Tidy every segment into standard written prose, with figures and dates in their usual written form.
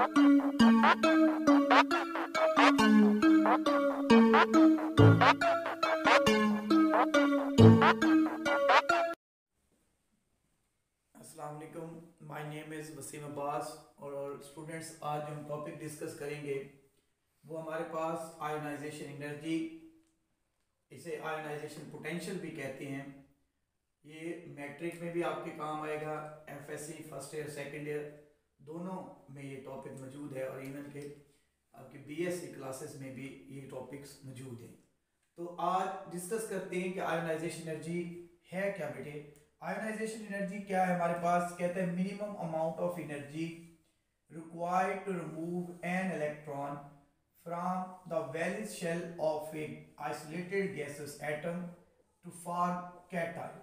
अस्सलाम वालेकुम, my name is Wasim Abbas. और स्टूडेंट्स, आज जो हम टॉपिक डिस्कस करेंगे वो हमारे पास आयोनाइजेशन एनर्जी, इसे आयोनाइजेशन पोटेंशियल भी कहते हैं। ये मैट्रिक में भी आपके काम आएगा, FSc first year second year दोनों में ये टॉपिक मौजूद है, और इवन के आपके बीएससी क्लासेस में भी ये टॉपिक्स मौजूद हैं। तो आज डिस्कस करते हैं कि आयोनाइजेशन एनर्जी है क्या बेटे। आयोनाइजेशन एनर्जी क्या है हमारे पास, कहते हैं minimum amount of energy required to remove an electron from the valence shell of a isolated gases atom to form cation.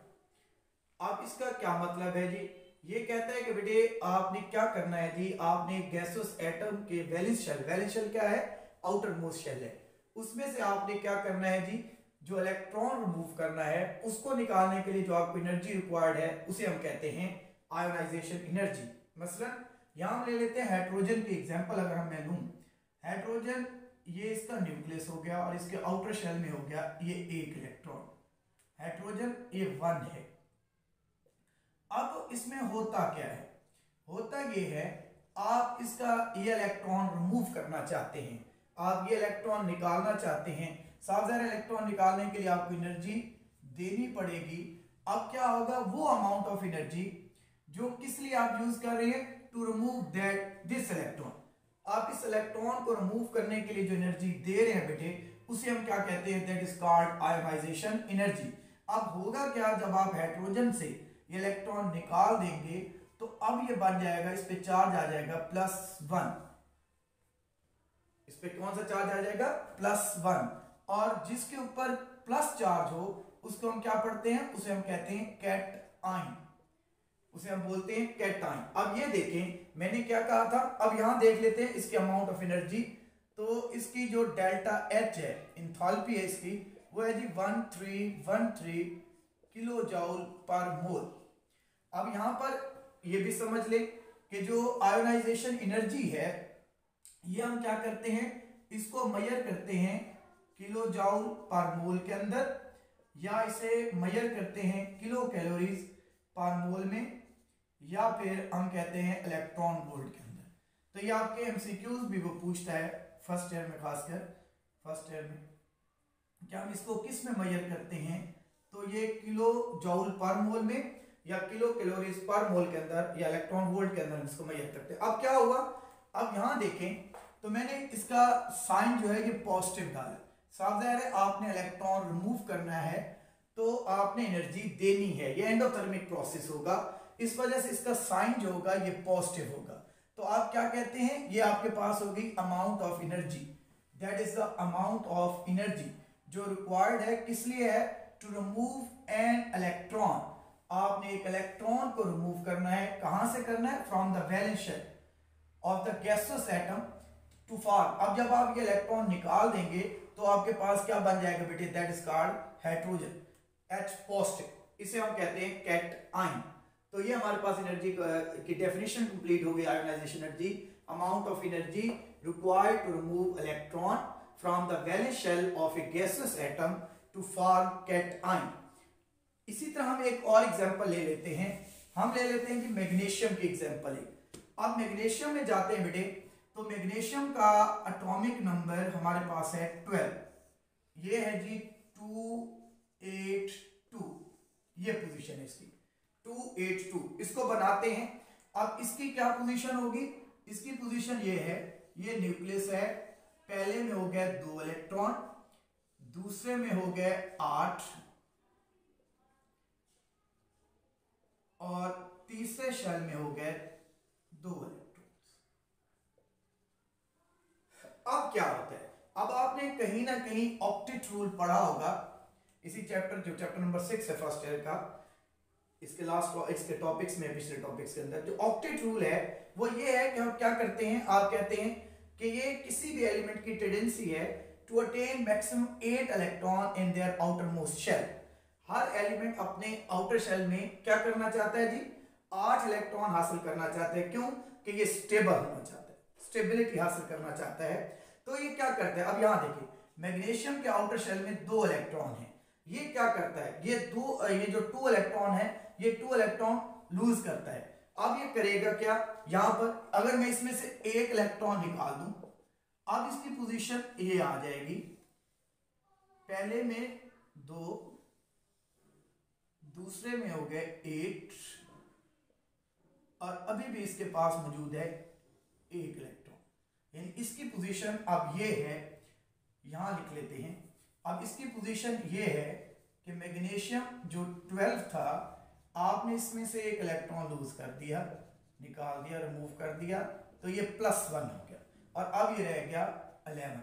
अब इसका क्या मतलब है जी, ये कहता है कि बेटे आपने क्या करना है जी, आपने गैसेस एटम के वैलेंस शेल क्या है, आउटर मोस्ट शेल है, उसमें से आपने क्या करना है जी, जो इलेक्ट्रॉन रिमूव करना है उसको निकालने के लिए जो आपको एनर्जी रिक्वायर्ड है उसे हम कहते हैं आयोनाइजेशन एनर्जी। मसलन यहां हम ले लेते हैं हाइड्रोजन की एग्जांपल। अगर मैं लूं हाइड्रोजन, ये इसका न्यूक्लियस हो गया और इसके आउटर शेल में हो गया ये एक इलेक्ट्रॉन, हाइड्रोजन ये 1 है। अब इसमें होता क्या है, होता ये है आप इसका ये इलेक्ट्रॉन रिमूव करना चाहते हैं, आप ये इलेक्ट्रॉन निकालना चाहते हैं। साफ ज़ाहिर इलेक्ट्रॉन निकालने के लिए आपको एनर्जी देनी पड़ेगी। अब क्या होगा, वो अमाउंट ऑफ एनर्जी जो किस लिए आप यूज कर रहे हैं, टू रिमूव दिस इलेक्ट्रॉन। आप इस इलेक्ट्रॉन को रिमूव करने के लिए जो एनर्जी दे रहे हैं बेटे, उसे हम क्या कहते हैं, that is called ionisation energy. अब होगा क्या, जब आप हाइड्रोजन से ये इलेक्ट्रॉन निकाल देंगे तो अब ये बन जाएगा, इस पे चार्ज आ जाएगा +1, इस पे कौन सा चार्ज आ जाएगा, +1। और जिसके ऊपर प्लस चार्ज हो उसको हम क्या पढ़ते हैं, उसे हम कहते हैं कैटआयन, उसे हम बोलते हैं कैटआयन। अब ये देखें मैंने क्या कहा था, अब यहां देख लेते हैं इसके अमाउंट ऑफ एनर्जी। तो इसकी जो डेल्टा एच है, इंथैल्पी है इसकी, वो है जी 1313 किलो जूल पर मोल। अब यहां पर ये भी समझ ले कि जो आयोनाइजेशन एनर्जी है ये हम क्या करते हैं, इसको मेजर करते हैं किलो जूल पर मोल के अंदर, या इसे मेजर करते हैं किलो कैलोरीज पर मोल में, या फिर हम कहते हैं इलेक्ट्रॉन वोल्ट के अंदर। तो ये आपके एमसीक्यूज भी वो पूछता है फर्स्ट ईयर में, खासकर फर्स्ट ईयर में क्या हम इसको किस में मेजर करते हैं, तो ये किलो जूल पर मोल में या किलो कैलोरीज पर मोल के अंदर या इलेक्ट्रॉन वोल्ट के अंदर इसको मेजर करते हैं। अब क्या हुआ, अब यहां देखें तो मैंने इसका साइन जो है ये पॉजिटिव डाला। साफ ज़ाहिर है आपने इलेक्ट्रॉन रिमूव करना है तो आपने एनर्जी देनी है, ये एंडोथर्मिक प्रोसेस होगा, इस वजह से इसका साइन जो होगा ये पॉजिटिव होगा। तो आप क्या कहते हैं, ये आपके पास होगी amount of energy, that is the amount of energy जो रिक्वायर्ड है, किस लिए है, टू रिमूव एन इलेक्ट्रॉन। आपने एक इलेक्ट्रॉन को रिमूव करना है, कहां से करना है, from the valence shell of the gaseous atom to form. अब जब आप ये इलेक्ट्रॉन निकाल देंगे तो आपके पास क्या बन जाएगा बेटे, that is called hydrogen H positive, इसे हम कहते हैं कैटआयन। तो ये हमारे पास एनर्जी की डेफिनेशन कंप्लीट हो गई। Ionization energy, amount of energy required to remove electron from the valence shell of a gaseous atom to form cation. इसी तरह हम एक और एग्जांपल ले लेते हैं, हम ले लेते हैं कि मैग्नीशियम की एग्जांपल है। अब मैग्नीशियम में जाते हैं बेटे, तो मैग्नीशियम का एटॉमिक नंबर हमारे पास है 12, ये है जी 282, ये पोजीशन है इसकी 282, इसको बनाते हैं। अब इसकी क्या पोजीशन होगी, इसकी पोजीशन ये है, ये न्यूक्लियस है, पहले में हो गया 2 इलेक्ट्रॉन, दूसरे में हो गए 8 और तीसरे शेल में हो गए 2 इलेक्ट्रॉन। अब क्या होता है, अब आपने कहीं ना कहीं ऑक्टेट रूल पढ़ा होगा, इसी चैप्टर जो चैप्टर नंबर 6 है फर्स्ट ईयर का, इसके लास्ट इसके टॉपिक्स में, पिछले टॉपिक्स के अंदर जो ऑक्टेट रूल है वो ये है कि हम क्या करते हैं, आप कहते हैं कि ये किसी भी एलिमेंट की टेंडेंसी है to attain maximum 8 electron in their outermost shell. हर एलिमेंट अपने आउटर शेल में क्या करना चाहता है जी, 8 इलेक्ट्रॉन हासिल करना चाहते हैं। क्यों, कि ये स्टेबल होना चाहता है, स्टेबिलिटी हासिल करना चाहता है तो ये क्या करता है, अब यहां देखिए मैग्नीशियम के आउटर शेल में 2 इलेक्ट्रॉन है, ये क्या करता है, ये जो 2 इलेक्ट्रॉन है ये 2 इलेक्ट्रॉन लूज करता है। अब ये करेगा क्या, यहां पर अगर मैं इसमें से 1 इलेक्ट्रॉन निकाल दूं, अब इसकी पोजीशन ये आ जाएगी, पहले में 2, दूसरे में हो गए 8 और अभी भी इसके पास मौजूद है 1 इलेक्ट्रॉन, यानी इसकी पोजीशन अब ये है, यहां लिख लेते हैं। अब इसकी पोजीशन ये है कि मैग्नीशियम जो 12 था आपने इसमें से 1 इलेक्ट्रॉन लूज कर दिया, निकाल दिया, रिमूव कर दिया, तो ये +1 हो गया और अब ये रह गया 11।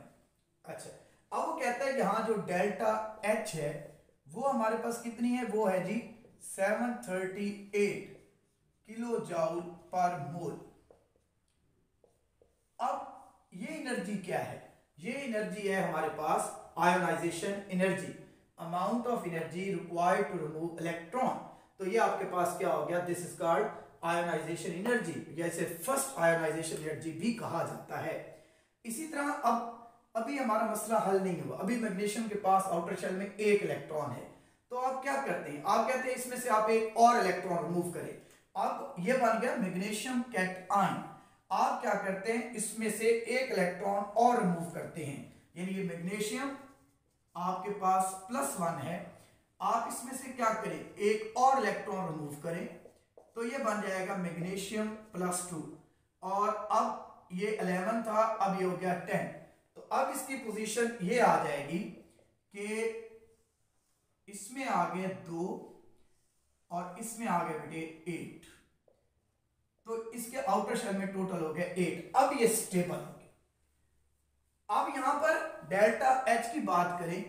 अच्छा, अब वो कहता है कि हाँ जो डेल्टा H है वो हमारे पास कितनी है, वो है जी 738 किलो जूल पर मोल। अब ये एनर्जी क्या है, ये एनर्जी है हमारे पास ionisation energy, amount of energy required to remove electron. तो ये आपके पास क्या हो गया, this is called ionisation energy, जैसे फर्स्ट आयोनाइजेशन एनर्जी भी कहा जाता है। इसी तरह अब अभी हमारा मसला हल नहीं हुआ, अभी मैग्नीशियम के पास आउटर शेल में 1 इलेक्ट्रॉन है, तो आप क्या करते हैं, आप कहते हैं इसमें से आप 1 और इलेक्ट्रॉन रिमूव करें। अब ये बन गया मैग्नीशियम कैटआयन, आप क्या करते हैं इसमें से 1 इलेक्ट्रॉन और रिमूव करते हैं, यानी ये मैग्नीशियम आपके पास +1 है, आप इसमें से क्या करें 1 और इलेक्ट्रॉन रिमूव करें, तो ये बन जाएगा मैग्नीशियम +2 और अब ये 11 था, अब ये हो गया 10। तो अब इसकी पोजीशन ये आ जाएगी कि इसमें आ गए 2 और इसमें आ गए बेटे 8, तो इसके आउटर शेल में टोटल हो गया 8। अब ये स्टेबल हो गया। अब यहां पर डेल्टा H की बात करें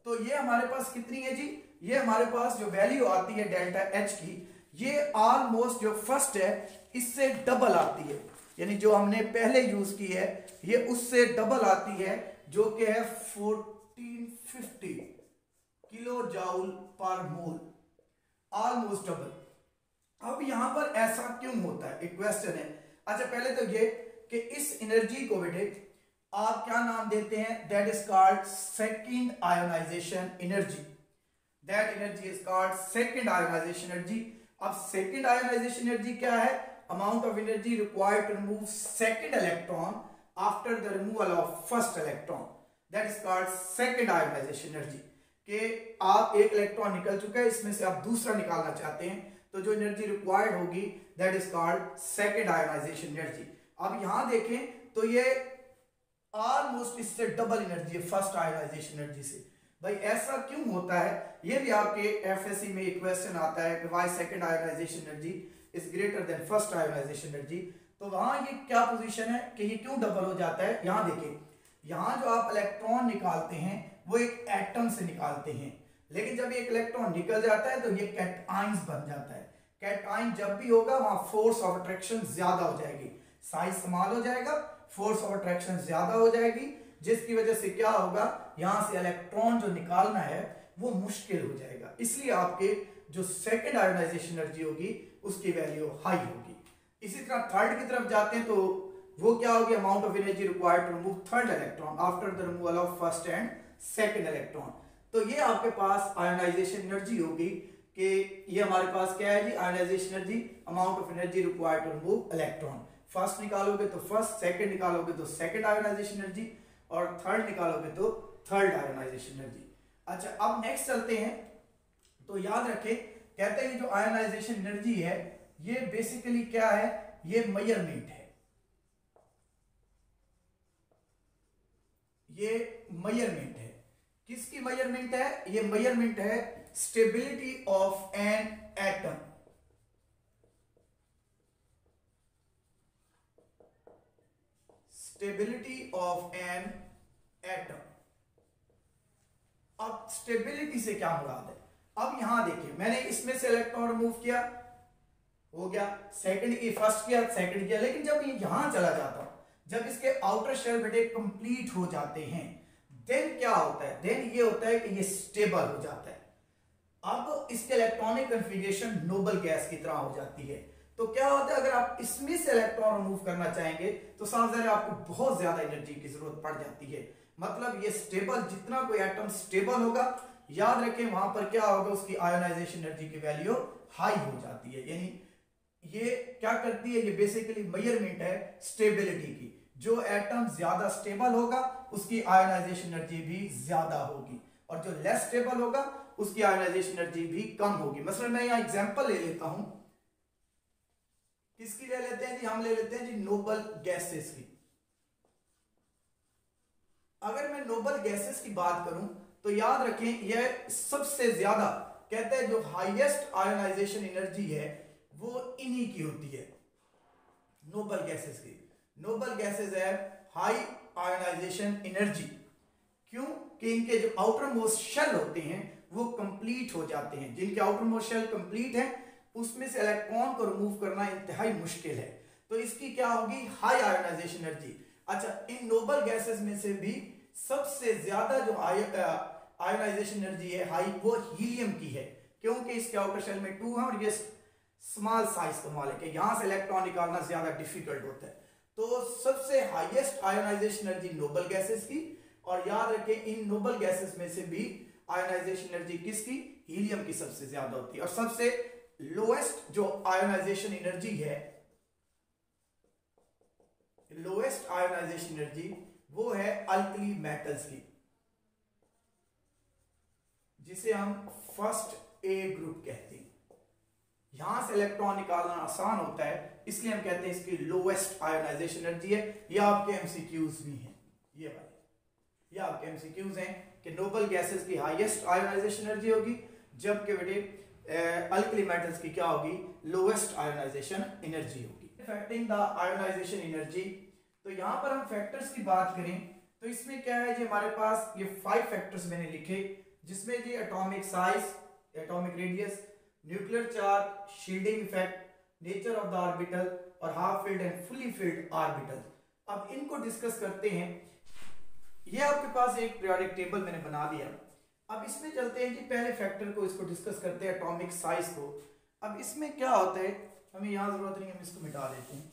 तो ये हमारे पास कितनी है जी, ये हमारे पास जो वैल्यू आती है डेल्टा H की, ये ऑलमोस्ट जो फर्स्ट है इससे डबल आती है, यानी जो हमने पहले यूज की है ये उससे डबल आती है, जो कि है 1450 किलो जूल पर मोल, ऑलमोस्ट डबल। अब यहां पर ऐसा क्यों होता है, एक क्वेश्चन है। अच्छा, पहले तो ये कि इस एनर्जी को बेटे आप क्या नाम देते हैं, that is called second ionisation energy, that energy is called second ionisation energy. अब सेकंड आयोनाइजेशन एनर्जी क्या है, amount of energy required to remove second electron after the removal of first electron, that is called second ionisation energy. कि आप 1 electron निकल चुका है, इसमें से आप दूसरा निकालना चाहते हैं, तो जो एनर्जी रिक्वायर्ड होगी that is called second ionisation energy. अब यहां देखें तो ये ऑलमोस्ट इससे डबल एनर्जी है फर्स्ट आयोनाइजेशन एनर्जी से। भाई ऐसा क्यों होता है, ये भी आपके एफएससी में एक क्वेश्चन आता है कि why second ionisation energy is greater than first ionisation energy. तो वहां ये क्या पोजीशन है कि ये क्यों डबल हो जाता है, यहां देखिए, यहां जो आप इलेक्ट्रॉन निकालते हैं वो एक एटम से निकालते हैं, लेकिन जब एक इलेक्ट्रॉन निकल जाता है तो ये कैटआयंस बन जाता है। कैटआयन जब भी होगा वहां फोर्स ऑफ अट्रैक्शन ज्यादा हो जाएगी, साइज स्मॉल हो जाएगा, फोर्स ऑफ अट्रैक्शन ज्यादा हो जाएगी, जिसकी वजह से क्या होगा, यहां से इलेक्ट्रॉन जो निकालना है वो मुश्किल हो जाएगा। इसलिए आपके जो सेकंड आयोनाइजेशन एनर्जी होगी उसकी वैल्यू हाई होगी। इसी तरह थर्ड की तरफ जाते हैं तो वो क्या होगी, amount of energy required to remove third electron after the removal of first and second electron. तो ये आपके पास आयोनाइजेशन एनर्जी होगी कि ये हमारे पास क्या है जी, ionisation energy, amount of energy required to remove electron. First निकालोगे तो फर्स्ट, सेकंड निकालोगे तो सेकंड आयोनाइजेशन एनर्जी, और थर्ड निकालोगे तो थर्ड आयोनाइजेशन एनर्जी। अच्छा, अब नेक्स्ट चलते हैं। तो याद रखें, कहते हैं जो आयोनाइजेशन एनर्जी है ये बेसिकली क्या है, ये मेजरमेंट है, ये मेजरमेंट है। किसकी मेजरमेंट है, ये मेजरमेंट है stability of an atom. Stability of an atom. अब स्टेबिलिटी से क्या मुराद है, अब यहां देखिए, मैंने इसमें से इलेक्ट्रॉन रिमूव किया, हो गया, सेकंड की फर्स्ट किया, सेकंड किया, लेकिन जब ये यहां चला जाता, जब इसके आउटर शेल बेटे कंप्लीट हो जाते हैं, देन क्या होता है, देन ये होता है कि ये स्टेबल हो जाता है। अब इसके इलेक्ट्रॉनिक कन्फिगरेशन नोबल गैस की तरह हो जाती है। तो क्या होता है, अगर आप इसमें से इलेक्ट्रॉन रिमूव करना चाहेंगे तो समझ रहे आपको बहुत ज्यादा एनर्जी की जरूरत पड़ जाती है। मतलब ये स्टेबल, जितना कोई एटम स्टेबल होगा, याद रखें वहां पर क्या होगा, उसकी आयोनाइजेशन एनर्जी की वैल्यू हाई हो जाती है। यानी ये क्या करती है, ये बेसिकली मेजरमेंट है स्टेबिलिटी की। जो एटम ज्यादा स्टेबल होगा उसकी आयोनाइजेशन एनर्जी भी ज्यादा होगी, और जो लेस स्टेबल होगा उसकी आयोनाइजेशन एनर्जी भी कम होगी। मसलन मैं यहां एग्जांपल ले लेता हूं, किसकी ले लेते हैं जी, हम ले लेते हैं जी नोबल गैसेस की। अगर मैं नोबल गैसेस की बात करूं तो याद रखें यह सबसे ज्यादा, कहते हैं जो हाईएस्ट आयोनाइजेशन एनर्जी है वो इन्हीं की होती है, नोबल गैसेस की। नोबल गैसेस है हाई आयोनाइजेशन एनर्जी। क्यों? कि इनके जो आउटर मोस्ट शेल होते हैं वो कंप्लीट हो जाते हैं। जिनके आउटर मोस्ट शेल कंप्लीट है उसमें से इलेक्ट्रॉन को रिमूव करना इंतहाई मुश्किल है, तो इसकी क्या होगी, हाई आयोनाइजेशन एनर्जी। अच्छा, इन नोबल गैसेस में से भी सबसे ज्यादा जो आयोनाइजेशन एनर्जी है हाई, वो हीलियम की है, क्योंकि इसके आउटर शेल में 2 है और ये स्मॉल साइज का मॉलिक्यूल है, यहां से इलेक्ट्रॉन निकालना ज्यादा डिफिकल्ट होता है। तो सबसे highest ionization energy noble gases की, और याद रखें इन नोबल गैसेस में से भी आयोनाइजेशन एनर्जी किसकी, हीलियम की सबसे ज्यादा होती है। और सबसे लोएस्ट जो आयोनाइजेशन एनर्जी है, लोएस्ट आयोनाइजेशन एनर्जी वो है अल्कली मेटल्स की, जिसे हम फर्स्ट ए ग्रुप कहते हैं। यहां से इलेक्ट्रॉन निकालना आसान होता है, इसलिए हम कहते हैं इसकी लोएस्ट आयोनाइजेशन एनर्जी है। ये आपके एमसीक्यूज भी हैं, ये वाले ये आपके एमसीक्यूज हैं कि नोबल गैसेस की हाईएस्ट आयोनाइजेशन एनर्जी होगी, जबकि बेटे अल्कली मेटल्स की क्या होगी, लोएस्ट आयोनाइजेशन एनर्जी होगी। अफेक्टिंग द आयोनाइजेशन एनर्जी, तो यहां पर हम फैक्टर्स की बात करें तो इसमें क्या है जी, हमारे पास ये 5 फैक्टर्स मैंने लिखे, जिसमें जी atomic size, atomic radius, nuclear charge, shielding effect, nature of the orbital और half filled and fully filled orbital. अब इनको डिस्कस करते हैं। ये आपके पास एक पीरियोडिक टेबल मैंने बना दिया। अब इसमें चलते हैं जी, पहले फैक्टर को इसको डिस्कस करते हैं, एटॉमिक साइज को। अब इसमें क्या होता है, हमें यहां जरूरत नहीं, हम इसको मिटा देते हैं।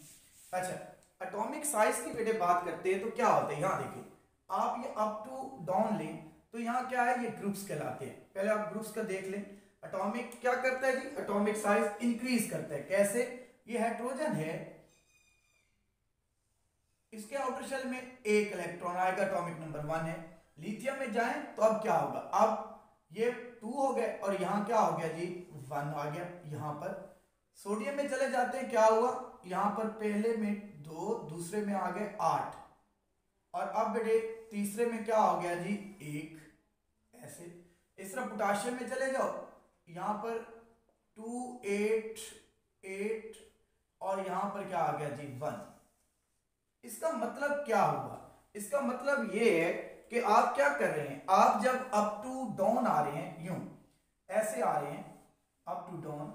अच्छा, एटॉमिक साइज की बेटे बात करते हैं तो क्या होता है, यहां देखिए आप ये अप टू डाउन लें तो यहां क्या है, ये ग्रुप्स कहलाते हैं। पहले आप ग्रुप्स का देख लें। एटॉमिक क्या करता है जी, एटॉमिक साइज इंक्रीज करता है। कैसे? ये हाइड्रोजन है, इसके आउटर शेल में एक इलेक्ट्रॉन आएगा, एटॉमिक नंबर 1 है। लिथियम में जाएं तो अब क्या होगा, अब ये 2 हो गए और यहां क्या हो गया जी, 1 आ गया यहां पर। सोडियम में चले जाते हैं, क्या हुआ, यहां पर पहले में 2, दूसरे में आ गए 8, और अब बेटे तीसरे में क्या हो गया जी, 1। ऐसे इस तरह पोटाशियम में चले जाओ, यहां पर 2, 8, 8 और यहां पर क्या आ गया जी, 1। इसका मतलब क्या हुआ, इसका मतलब ये है कि आप क्या कर रहे हैं, आप जब अप टू डाउन आ रहे हैं, यूं ऐसे आ रहे हैं अप टू डाउन,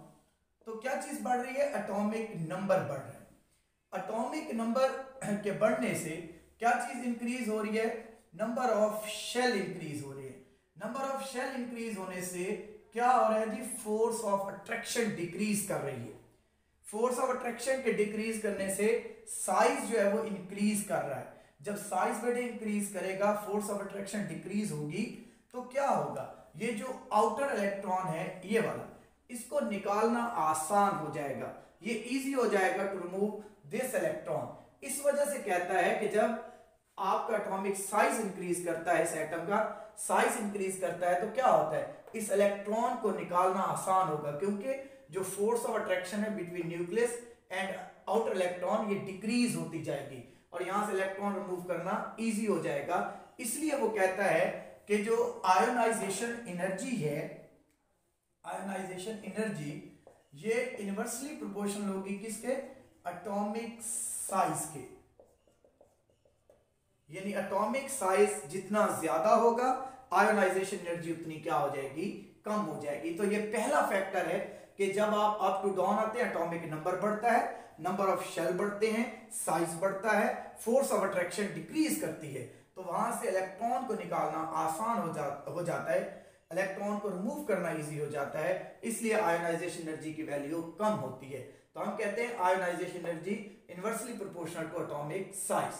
तो क्या चीज बढ़ रही है, एटॉमिक नंबर बढ़ रहा है। एटॉमिक नंबर के बढ़ने से क्या चीज इंक्रीज हो रही है, नंबर ऑफ शेल इंक्रीज हो रही है। नंबर ऑफ शेल इंक्रीज होने से क्या हो रहा है जी, फोर्स ऑफ अट्रैक्शन डिक्रीज कर रही है। फोर्स ऑफ अट्रैक्शन के डिक्रीज करने से साइज जो है वो इंक्रीज कर रहा है। जब साइज बेटे इंक्रीज करेगा, फोर्स ऑफ अट्रैक्शन डिक्रीज होगी, तो क्या होगा, ये जो आउटर इलेक्ट्रॉन है ये वाला, इसको निकालना आसान हो जाएगा, ये इजी हो जाएगा टू रिमूव दिस इलेक्ट्रॉन। इस वजह से कहता है कि जब आपका एटॉमिक साइज इंक्रीज करता है, इस एटम का साइज इंक्रीज करता है, तो क्या होता है, इस इलेक्ट्रॉन को निकालना आसान होगा, क्योंकि जो फोर्स ऑफ अट्रैक्शन है between nucleus and outer electron ये डिक्रीज होती जाएगी और यहां से इलेक्ट्रॉन रिमूव करना इजी हो जाएगा। इसलिए वो कहता है कि जो आयोनाइजेशन एनर्जी है, आयोनाइजेशन एनर्जी ये इनवर्सली प्रोपोर्शनल होगी किसके, एटॉमिक साइज के। यानी एटॉमिक साइज जितना ज्यादा होगा, आयोनाइजेशन एनर्जी उतनी क्या हो जाएगी, कम हो जाएगी। तो ये पहला फैक्टर है कि जब आप अप टू डाउन आते हैं, एटॉमिक नंबर बढ़ता है, नंबर ऑफ शेल बढ़ते हैं, साइज बढ़ता है, फोर्स ऑफ अट्रैक्शन डिक्रीज करती है, तो वहां से इलेक्ट्रॉन को निकालना आसान हो जाता है, इलेक्ट्रॉन को रिमूव करना इजी हो जाता है, इसलिए आयोनाइजेशन एनर्जी की वैल्यू कम होती है। तो हम कहते हैं ionization energy inversely proportional to atomic size.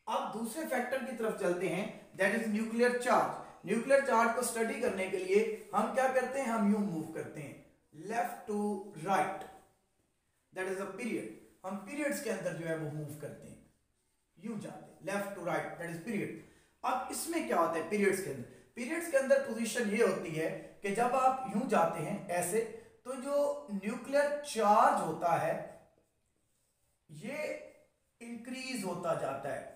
अब दूसरे फैक्टर की तरफ चलते हैं, that is nuclear charge. Nuclear charge को स्टडी करने के लिए हम क्या करते हैं, हम यूं मूव करते हैं left to right, that is a period. हम पीरियड्स के अंदर जो है वो मूव करते हैं, यूं जाते हैं left to right, that is period. अब इसमें क्या होता है पीरियड्स के अंदर, पीरियड्स के अंदर पोजीशन ये होती है कि जब आप यूं जाते हैं ऐसे, तो जो न्यूक्लियर चार्ज होता है ये इंक्रीज होता जाता है।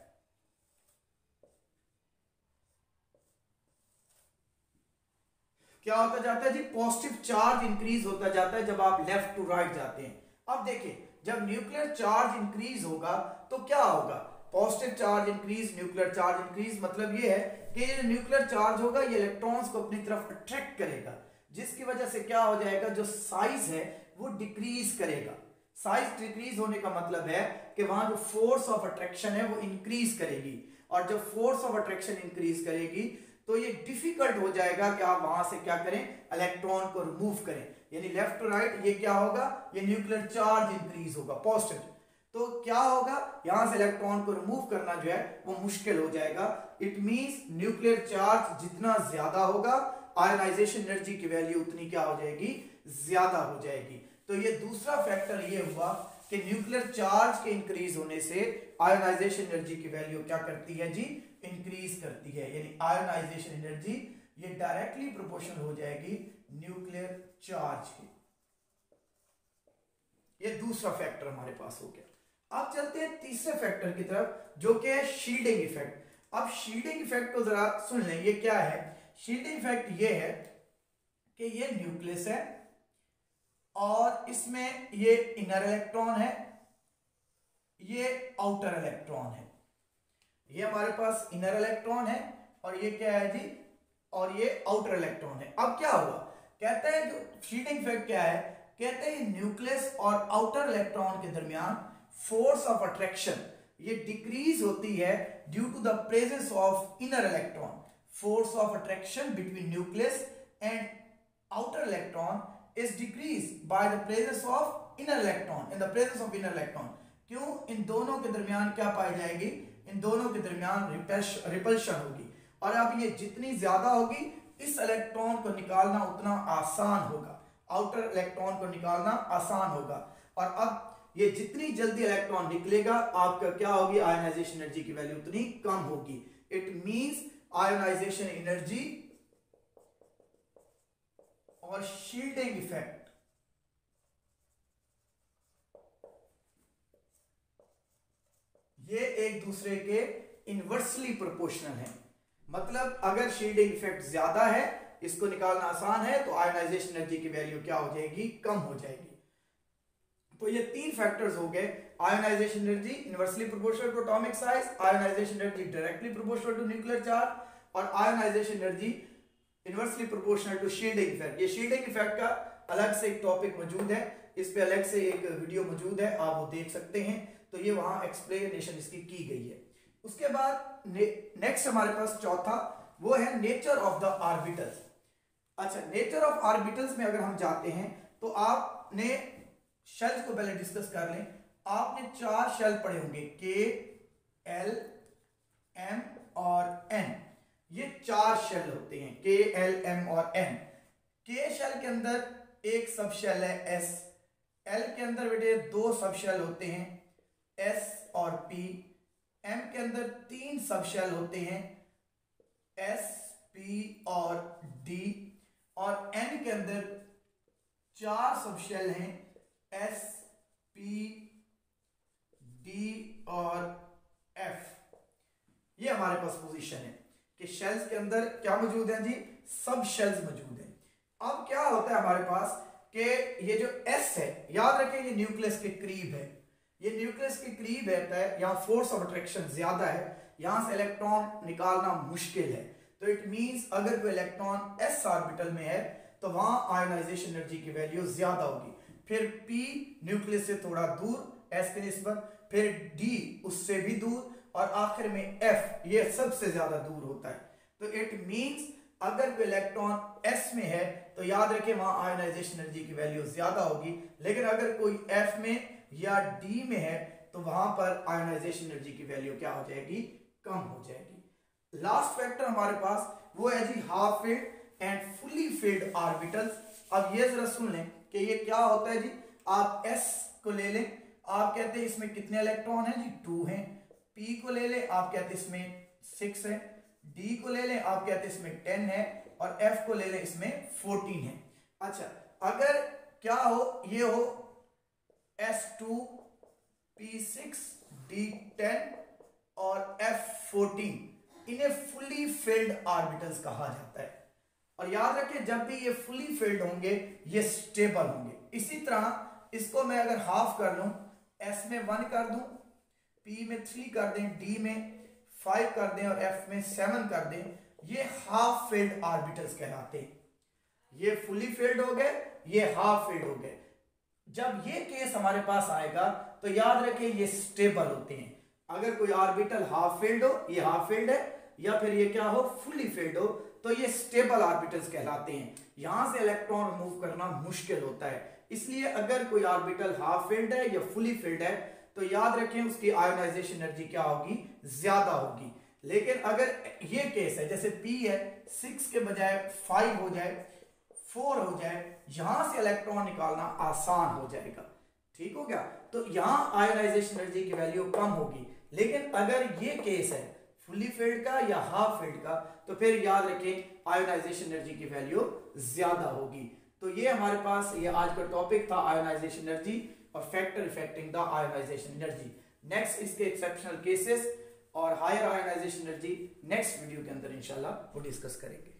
क्या होता जाता है जी, पॉजिटिव चार्ज इंक्रीज होता जाता है जब आप लेफ्ट टू राइट जाते हैं। अब देखिए जब न्यूक्लियर चार्ज इंक्रीज होगा तो क्या होगा, positive charge increase, nuclear charge increase, मतलब ये है कि ये न्यूक्लियर चार्ज होगा ये इलेक्ट्रॉन्स को अपनी तरफ अट्रैक्ट करेगा, जिसकी वजह से क्या हो जाएगा, जो साइज है वो डिक्रीज करेगा। साइज डिक्रीज होने का मतलब है कि वहां जो फोर्स ऑफ अट्रैक्शन है वो इंक्रीज करेगी, और जब फोर्स ऑफ अट्रैक्शन इंक्रीज करेगी तो ये डिफिकल्ट हो जाएगा कि आप वहां से क्या करें, इलेक्ट्रॉन को रिमूव करें। यानी लेफ्ट टू राइट ये क्या होगा, ये न्यूक्लियर चार्ज इंक्रीज होगा पॉजिटिव, तो क्या होगा, यहां से इलेक्ट्रॉन को रिमूव करना जो है वो मुश्किल हो जाएगा। इट मींस न्यूक्लियर चार्ज जितना ज्यादा होगा आयोनाइजेशन एनर्जी की वैल्यू उतनी क्या हो जाएगी, ज्यादा हो जाएगी। तो ये दूसरा फैक्टर ये हुआ कि न्यूक्लियर चार्ज के इंक्रीज होने से आयोनाइजेशन एनर्जी की वैल्यू क्या करती है जी, इंक्रीज करती है। यानी आयोनाइजेशन एनर्जी ये डायरेक्टली प्रोपोर्शनल हो जाएगी न्यूक्लियर चार्ज की। ये दूसरा फैक्टर हमारे पास हो गया। अब चलते हैं तीसरे फैक्टर की तरफ जो कि है शील्डिंग इफेक्ट। अब शील्डिंग इफेक्ट को जरा सुन लें, ये क्या है। शील्डिंग इफेक्ट ये है कि ये न्यूक्लियस है और इसमें ये इनर इलेक्ट्रॉन है, ये आउटर इलेक्ट्रॉन है। ये हमारे पास इनर इलेक्ट्रॉन है और ये क्या है जी, और ये आउटर इलेक्ट्रॉन है। अब क्या हुआ, कहते हैं जो शील्डिंग इफेक्ट क्या है, कहते हैं न्यूक्लियस और आउटर इलेक्ट्रॉन के दरमियान फोर्स ऑफ अट्रैक्शन ये डिक्रीज होती है due to the presence of inner electron. Force of attraction between nucleus and outer electron is decreased by the presence of inner electron, in the presence of inner electron। क्यों, इन दोनों के दरमियान क्या पाई जाएगी, इन दोनों के दरमियान रिपल्शन होगी, और अब ये जितनी ज्यादा होगी इस इलेक्ट्रॉन को निकालना उतना आसान होगा, आउटर इलेक्ट्रॉन को निकालना आसान होगा। और अब ये जितनी जल्दी इलेक्ट्रॉन निकलेगा आपका क्या होगी, आयोनाइजेशन एनर्जी की वैल्यू उतनी कम होगी। इट मींस आयोनाइजेशन एनर्जी और शील्डिंग इफेक्ट ये एक दूसरे के इनवर्सली प्रोपोर्शनल हैं। मतलब अगर शील्डिंग इफेक्ट ज्यादा है, इसको निकालना आसान है, तो आयोनाइजेशन एनर्जी की वैल्यू क्या हो जाएगी, कम हो जाएगी। तो ये तीन फैक्टर्स हो गए, ionisation energy inversely proportional to atomic size, ionisation energy directly proportional to nuclear charge, और ionisation energy inversely proportional to shielding effect. ये शील्डिंग इफेक्ट का अलग से एक टॉपिक मौजूद है, इस पे अलग से एक वीडियो मौजूद है, आप वो देख सकते हैं। तो ये वहां एक्सप्लेनेशन इसकी की गई है। उसके बाद नेक्स्ट हमारे पास चौथा वो है नेचर ऑफ द ऑर्बिटल्स। अच्छा, नेचर ऑफ ऑर्बिटल्स में अगर हम जाते हैं तो आपने शेल्स को पहले डिस्कस कर लें। आपने 4 शेल पढ़े होंगे, के, एल, एम और एन। ये 4 शेल होते हैं, के, एल, एम और एन। के शेल के अंदर एक सब शेल है एस, एल के अंदर बेटे 2 सब शेल होते हैं एस और पी, एम के अंदर 3 सब शेल होते हैं एस, पी और डी, और एन के अंदर 4 सब शेल हैं एस, पी, डी और एफ। ये हमारे पास पोजीशन है कि शेल्स के अंदर क्या मौजूद है जी, सब शेल्स मौजूद हैं। अब क्या होता है हमारे पास कि ये जो एस है, याद रखें ये न्यूक्लियस के करीब है, ये न्यूक्लियस के करीब रहता है, यहाँ फोर्स ऑफ अट्रैक्शन ज्यादा है, यहां से इलेक्ट्रॉन निकालना मुश्किल है। तो इट मींस अगर कोई इलेक्ट्रॉन एस ऑर्बिटल में है तो वहां आयोनाइजेशन एनर्जी की वैल्यू ज्यादा होगी। फिर पी न्यूक्लियस से थोड़ा दूर एस के निस्बत, फिर डी उससे भी दूर, और आखिर में एफ ये सबसे ज्यादा दूर होता है। तो इट मींस अगर कोई इलेक्ट्रॉन s में है तो याद रखें वहां आयोनाइजेशन एनर्जी की वैल्यू ज्यादा होगी, लेकिन अगर कोई f में या d में है तो वहां पर आयोनाइजेशन एनर्जी की वैल्यू क्या हो जाएगी, कम हो जाएगी। लास्ट फैक्टर हमारे पास वो है जी half filled and fully filled orbitals. अब ये जरा सुन लें कि ये क्या होता है जी। आप s को ले लें, आप कहते हैं इसमें कितने इलेक्ट्रॉन हैं जी, 2 हैं। p को ले लें, आप कहते हैं इसमें 6 है। d को ले लें, आप कहते हैं इसमें 10 है। और f को ले लें, इसमें 14 है। अच्छा, अगर क्या हो, ये हो s2 p6 d10 और f14, इन्हें फुली फिल्ड ऑर्बिटल्स कहा जाता है। और याद रखें जब भी ये फुली फिल्ड होंगे ये स्टेबल होंगे। इसी तरह इसको मैं अगर हाफ कर लूं, s में 1 कर दूं, p में 3 कर दें, d में 5 कर दें और f में 7 कर दें, ये हाफ फिल्ड ऑर्बिटल्स कहलाते हैं। ये फुली फिल्ड हो गए, ये हाफ फिल्ड हो गए। जब ये केस हमारे पास आएगा तो याद रखें ये स्टेबल होते हैं। अगर कोई ऑर्बिटल हाफ फिल्ड हो, ये हाफ फिल्ड है, या फिर ये क्या हो, फुली फिल्ड हो, तो ये स्टेबल ऑर्बिटल्स कहलाते हैं। यहां से इलेक्ट्रॉन मूव करना मुश्किल होता है। इसलिए अगर कोई ऑर्बिटल हाफ फिल्ड है या फुली फिल्ड है तो याद रखें उसकी आयोनाइजेशन एनर्जी क्या होगी, ज्यादा होगी। लेकिन अगर ये केस है, जैसे p है, 6 के बजाय 5 हो जाए, 4 हो जाए, यहां से इलेक्ट्रॉन निकालना आसान हो जाएगा। ठीक हो गया। तो यहां आयोनाइजेशन एनर्जी की वैल्यू कम होगी। लेकिन अगर ये केस है फुली फिल्ड का या हाफ फिल्ड का, तो फिर याद रखें आयोनाइजेशन एनर्जी की वैल्यू ज्यादा होगी। तो ये हमारे पास ये आज का टॉपिक था, आयोनाइजेशन एनर्जी और factor affecting the ionization energy. Next इसके एक्सेप्शनल केसेस और higher ionization energy next video के अंदर इंशाल्लाह वो डिस्कस करेंगे।